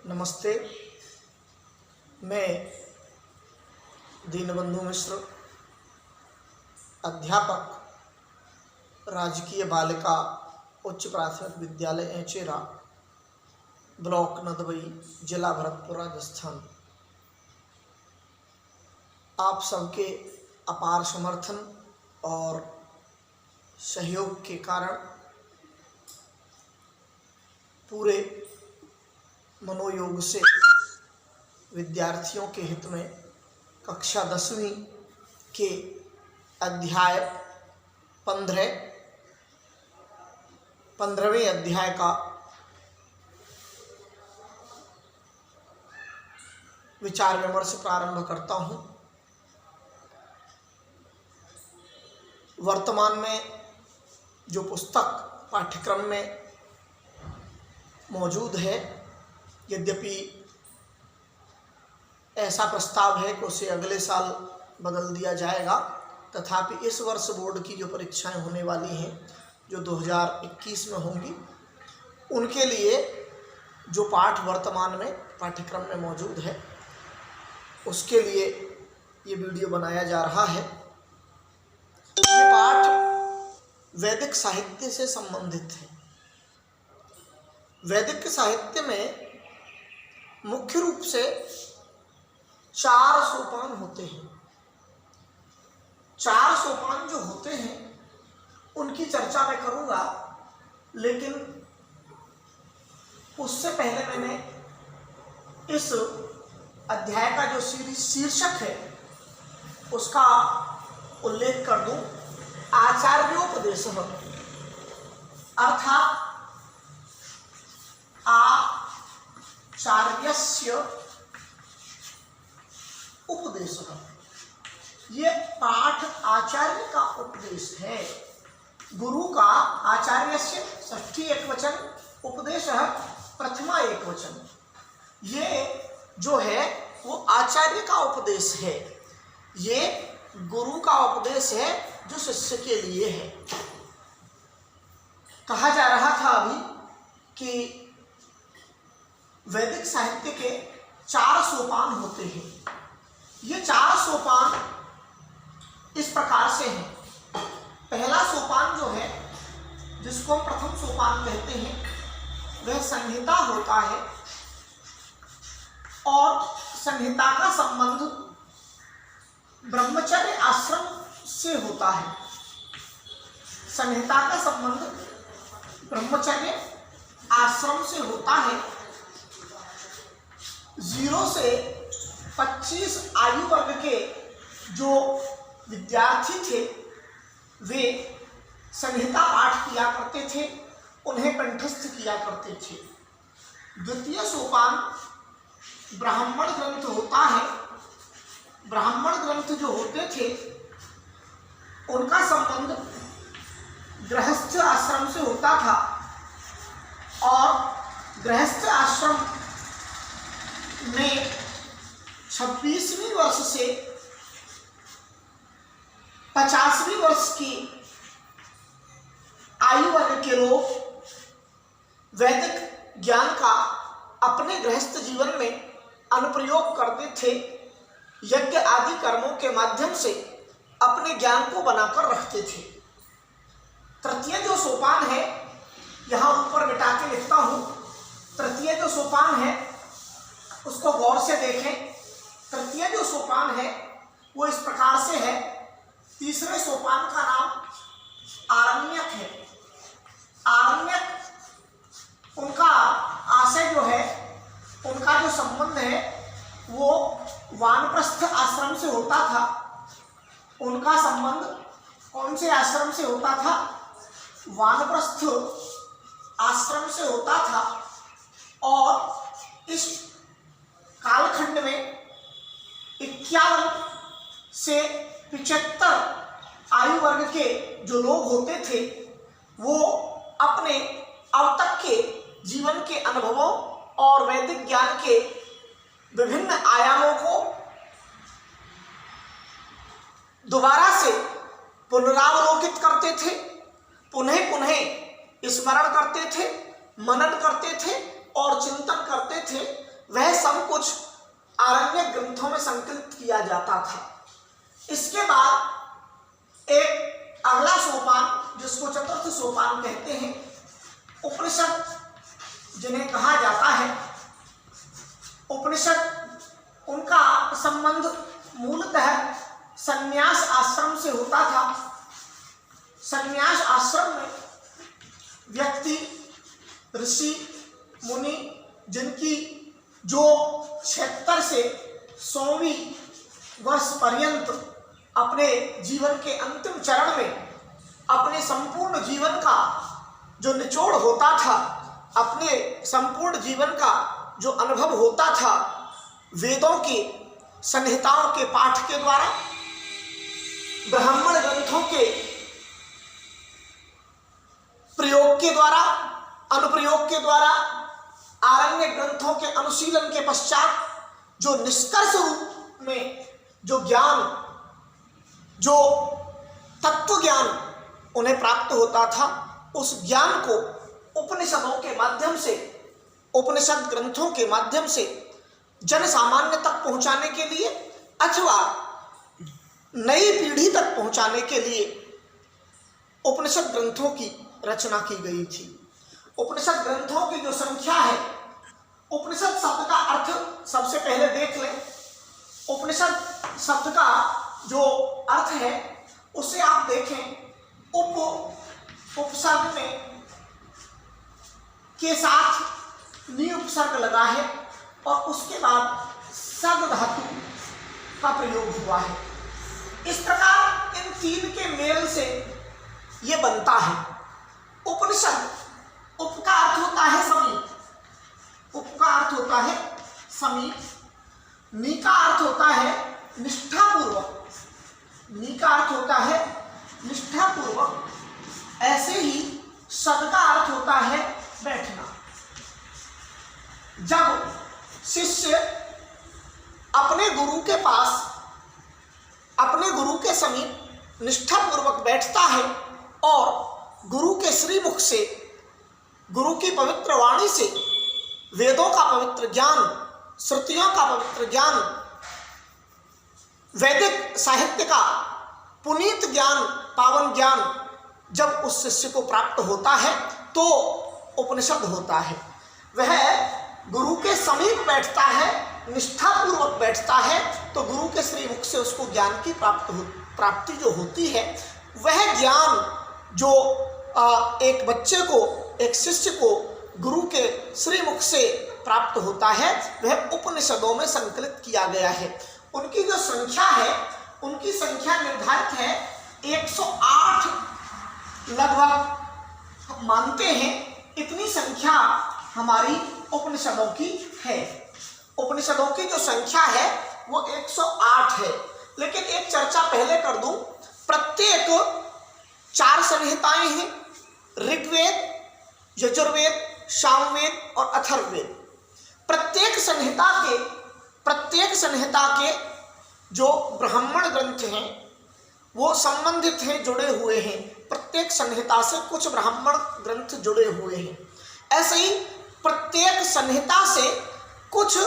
नमस्ते। मैं दीनबंधु मिश्र, अध्यापक, राजकीय बालिका उच्च प्राथमिक विद्यालय एचेरा, ब्लॉक नदबई, जिला भरतपुर, राजस्थान। आप सबके अपार समर्थन और सहयोग के कारण पूरे मनोयोग से विद्यार्थियों के हित में कक्षा 10वीं के अध्याय 15वें अध्याय का विचार विमर्श प्रारंभ करता हूँ। वर्तमान में जो पुस्तक पाठ्यक्रम में मौजूद है, यद्यपि ऐसा प्रस्ताव है कि उसे अगले साल बदल दिया जाएगा, तथापि इस वर्ष बोर्ड की जो परीक्षाएं होने वाली हैं, जो 2021 में होंगी, उनके लिए जो पाठ वर्तमान में पाठ्यक्रम में मौजूद है, उसके लिए ये वीडियो बनाया जा रहा है। ये पाठ वैदिक साहित्य से संबंधित है। वैदिक साहित्य में मुख्य रूप से 4 सोपान होते हैं। 4 सोपान जो होते हैं उनकी चर्चा मैं करूंगा, लेकिन उससे पहले मैंने इस अध्याय का जो शीर्षक है उसका उल्लेख कर दूं। आचार्योपदेश, अर्थात आचार्यस्य उपदेश। ये पाठ आचार्य का उपदेश है। गुरु का आचार्यस्य षष्ठी एकवचन, उपदेश प्रथमा एकवचन। ये जो है वो आचार्य का उपदेश है। ये गुरु का उपदेश है जो शिष्य के लिए है। कहा जा रहा था अभी कि वैदिक साहित्य के 4 सोपान होते हैं। ये 4 सोपान इस प्रकार से हैं। पहला सोपान जो है, जिसको हम प्रथम सोपान कहते हैं, वह संहिता होता है और संहिता का संबंध ब्रह्मचर्य आश्रम से होता है। संहिता का संबंध ब्रह्मचर्य आश्रम से होता है। 0 से 25 आयु वर्ग के जो विद्यार्थी थे वे संहिता पाठ किया करते थे, उन्हें कंठस्थ किया करते थे। द्वितीय सोपान ब्राह्मण ग्रंथ होता है। ब्राह्मण ग्रंथ जो होते थे उनका संबंध गृहस्थ आश्रम से होता था और गृहस्थ आश्रम में 26वीं वर्ष से 50वीं वर्ष की आयु वर्ग के लोग वैदिक ज्ञान का अपने गृहस्थ जीवन में अनुप्रयोग करते थे। यज्ञ आदि कर्मों के माध्यम से अपने ज्ञान को बनाकर रखते थे। तृतीय जो सोपान है, यहाँ ऊपर मिटा के लिखता हूँ, तृतीय जो सोपान है उसको गौर से देखें। तृतीय जो सोपान है वो इस प्रकार से है। तीसरे सोपान का नाम आरण्यक है। आरण्यक, उनका आशय जो है, उनका जो संबंध है वो वानप्रस्थ आश्रम से होता था। उनका संबंध कौन से आश्रम से होता था? वानप्रस्थ आश्रम से होता था। और इस कालखंड में 51 से 75 आयु वर्ग के जो लोग होते थे वो अपने अब तक के जीवन के अनुभवों और वैदिक ज्ञान के विभिन्न आयामों को दोबारा से पुनरावलोकित करते थे, पुनः पुनः स्मरण करते थे, मनन करते थे और चिंतन करते थे वह सब कुछ आरण्यक ग्रंथों में संकलित किया जाता था। इसके बाद एक अगला सोपान, जिसको चतुर्थ सोपान कहते हैं, उपनिषद जिन्हें कहा जाता है। उपनिषद, उनका संबंध मूलतः संन्यास आश्रम से होता था। संन्यास आश्रम में व्यक्ति, ऋषि, मुनि, जिनकी जो 76 से 100वीं वर्ष पर्यंत अपने जीवन के अंतिम चरण में अपने संपूर्ण जीवन का जो निचोड़ होता था, अपने संपूर्ण जीवन का जो अनुभव होता था, वेदों की संहिताओं के पाठ के द्वारा, ब्राह्मण ग्रंथों के प्रयोग के द्वारा, अनुप्रयोग के द्वारा, आरण्य ग्रंथों के अनुशीलन के पश्चात जो निष्कर्ष रूप में जो ज्ञान, जो तत्व ज्ञान उन्हें प्राप्त होता था, उस ज्ञान को उपनिषदों के माध्यम से, उपनिषद ग्रंथों के माध्यम से जन सामान्य तक पहुंचाने के लिए अथवा नई पीढ़ी तक पहुंचाने के लिए उपनिषद ग्रंथों की रचना की गई थी। उपनिषद ग्रंथों की जो संख्या है, उपनिषद शब्द का अर्थ सबसे पहले देख लें। उपनिषद शब्द का जो अर्थ है उसे आप देखें, उपसर्ग में के साथ नी उपसर्ग लगा है और उसके बाद सद धातु का प्रयोग हुआ है। इस प्रकार इन तीन के मेल से ये बनता है उपनिषद। उप का अर्थ होता है समीप, उप का अर्थ होता है समीप, नी का अर्थ होता है निष्ठापूर्वक, नी का अर्थ होता है निष्ठापूर्वक, ऐसे ही सद का अर्थ होता है बैठना। जब शिष्य अपने गुरु के पास, अपने गुरु के समीप निष्ठापूर्वक बैठता है और गुरु के श्रीमुख से, गुरु की पवित्र वाणी से वेदों का पवित्र ज्ञान, श्रुतियों का पवित्र ज्ञान, वैदिक साहित्य का पुनीत ज्ञान, पावन ज्ञान जब उस शिष्य को प्राप्त होता है तो उपनिषद होता है। वह गुरु के समीप बैठता है, निष्ठापूर्वक बैठता है, तो गुरु के श्रीमुख से उसको ज्ञान की प्राप्ति जो होती है, वह ज्ञान जो एक बच्चे को, एक शिष्य को गुरु के श्रीमुख से प्राप्त होता है, वह उपनिषदों में संकलित किया गया है। उनकी जो संख्या है, उनकी संख्या निर्धारित है 108 लगभग मानते हैं, इतनी संख्या हमारी उपनिषदों की है। उपनिषदों की जो संख्या है वो 108 है। लेकिन एक चर्चा पहले कर दूं, प्रत्येक 4 संहिताएं हैं, ऋग्वेद, यजुर्वेद, सामवेद और अथर्ववेद। प्रत्येक संहिता के जो ब्राह्मण ग्रंथ हैं वो संबंधित हैं, जुड़े हुए हैं। प्रत्येक संहिता से कुछ ब्राह्मण ग्रंथ जुड़े हुए हैं। ऐसे ही प्रत्येक संहिता से कुछ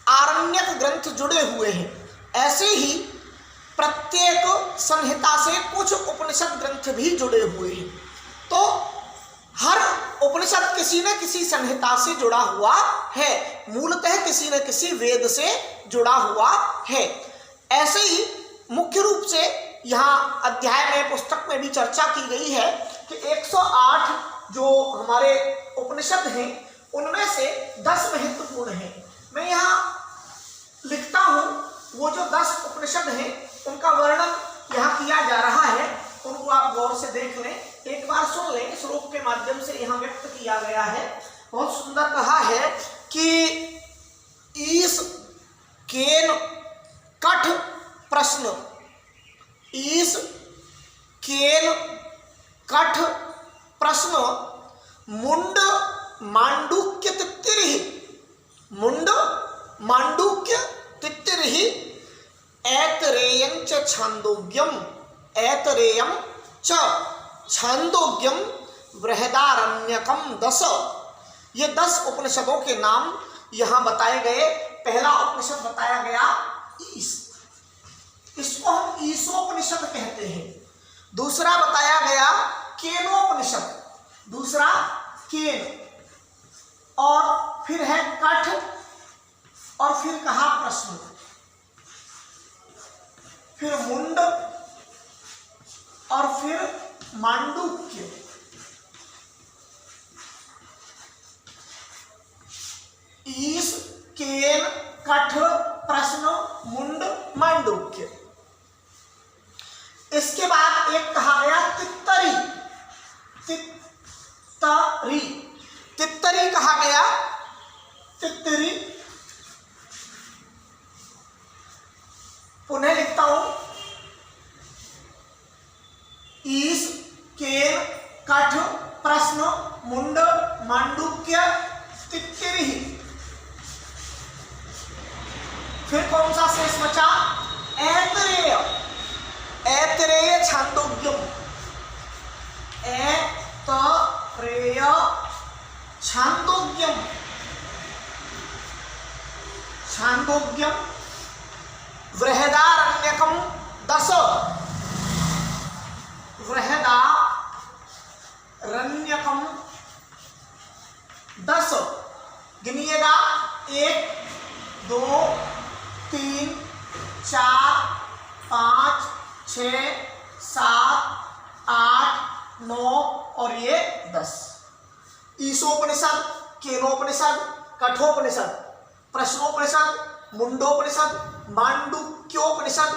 आरण्यक ग्रंथ जुड़े हुए हैं। ऐसे ही प्रत्येक संहिता से कुछ उपनिषद ग्रंथ भी जुड़े हुए हैं। तो हर उपनिषद किसी न किसी संहिता से जुड़ा हुआ है, मूलतः किसी न किसी वेद से जुड़ा हुआ है। ऐसे ही मुख्य रूप से यहाँ अध्याय में, पुस्तक में भी चर्चा की गई है कि 108 जो हमारे उपनिषद हैं उनमें से 10 महत्वपूर्ण हैं। मैं यहाँ लिखता हूँ, वो जो 10 उपनिषद हैं उनका वर्णन यहाँ किया जा रहा है, उनको आप गौर से देख लें, एक बार सुन लें। श्लोक के माध्यम से यहाँ व्यक्त किया गया है, बहुत सुंदर कहा है कि ईश केन कठ प्रश्न, ईश केन कठ प्रश्न मुंड मांडुक्य तित्तिरिहि, मुंड मांडुक्य तित्तिरिहि ऐतरेयं च छांदोग्यम, ऐतरेयं च छांदोग्यम बृहदारण्यकम 10। ये 10 उपनिषदों के नाम यहाँ बताए गए। पहला उपनिषद बताया गया ईश, इसको हम ईशोपनिषद कहते हैं। दूसरा बताया गया केनोपनिषद, दूसरा केन, और फिर है कठ, और फिर कहा प्रश्न, फिर मुंड, और फिर मांडुक्य। ईश, केन, कठ, प्रश्न, मुंड, मांडुक्य। इसके बाद एक कहा गया तित्तरी, तित्तरी, तित्तरी कहा गया, तित्तरी। पुनः लिखता हूं, ईश, केन, कठ, प्रश्न, मुंड, मांडुक्य, तित्तरी। फिर कौन सा शेष बचा? ऐतरेय, ऐतरेय छांदोग्यम, ऐतरेय छांदोग्यम, छांदोग्यम, बृहदारण्यकम 10, बृहदारण्यकम 10। गिनिएगा, 1 2 3 4 5 6 7 8 9 और ये 10। ईशोपनिषद, केनोपनिषद, कठोपनिषद, प्रश्नोपनिषद, मुंडोपनिषद, मांडुक्योपनिषद,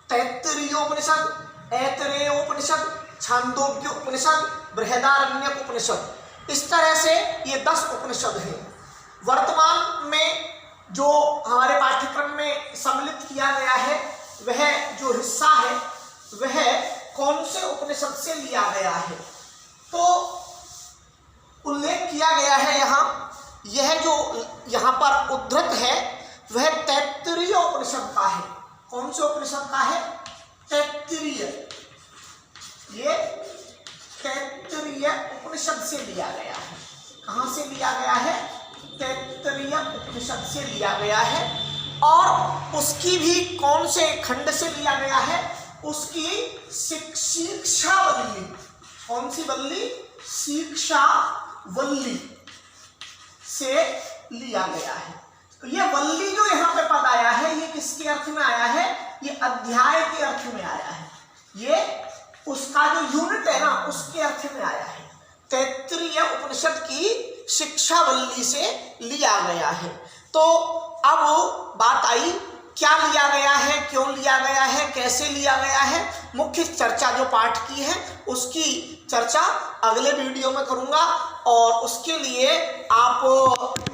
तैत्तिरीयोपनिषद, ऐतरेयोपनिषद, छांदोग्योपनिषद, बृहदारण्यक उपनिषद। इस तरह से ये 10 उपनिषद हैं। वर्तमान में जो हमारे पाठ्यक्रम में सम्मिलित किया गया है, वह जो हिस्सा है वह कौन से उपनिषद से लिया गया है? तो उल्लेख किया गया है यहाँ, यह जो यहाँ पर उद्धृत है वह तैत्तिरीय उपनिषद का है। कौन से उपनिषद का है? तैत्तिरीय। ये तैत्तिरीय उपनिषद से लिया गया है। कहाँ से लिया गया है? तैत्तिरीय उपनिषद से लिया गया है। और उसकी भी कौन से खंड से लिया गया है? उसकी शिक्षा वल्ली। कौन सी वल्ली? शिक्षा वल्ली से लिया गया है। तो ये वल्ली जो यहाँ पे पद आया है, ये किसके अर्थ में आया है? ये अध्याय के अर्थ में आया है। ये उसका जो यूनिट है ना, उसके अर्थ में आया है। तैत्तिरीय उपनिषद की शिक्षा वल्ली से लिया गया है। तो अब बात आई, क्या लिया गया है, क्यों लिया गया है, कैसे लिया गया है। मुख्य चर्चा जो पाठ की है उसकी चर्चा अगले वीडियो में करूंगा, और उसके लिए आप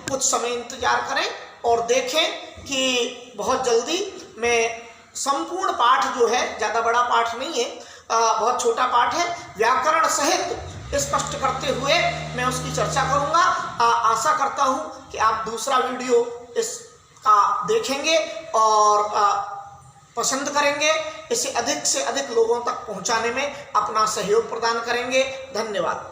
कुछ समय इंतजार करें और देखें कि बहुत जल्दी मैं संपूर्ण पाठ जो है, ज़्यादा बड़ा पाठ नहीं है, बहुत छोटा पाठ है, व्याकरण सहित स्पष्ट करते हुए मैं उसकी चर्चा करूंगा। आशा करता हूं कि आप दूसरा वीडियो इसका देखेंगे और पसंद करेंगे, इसे अधिक से अधिक लोगों तक पहुंचाने में अपना सहयोग प्रदान करेंगे। धन्यवाद।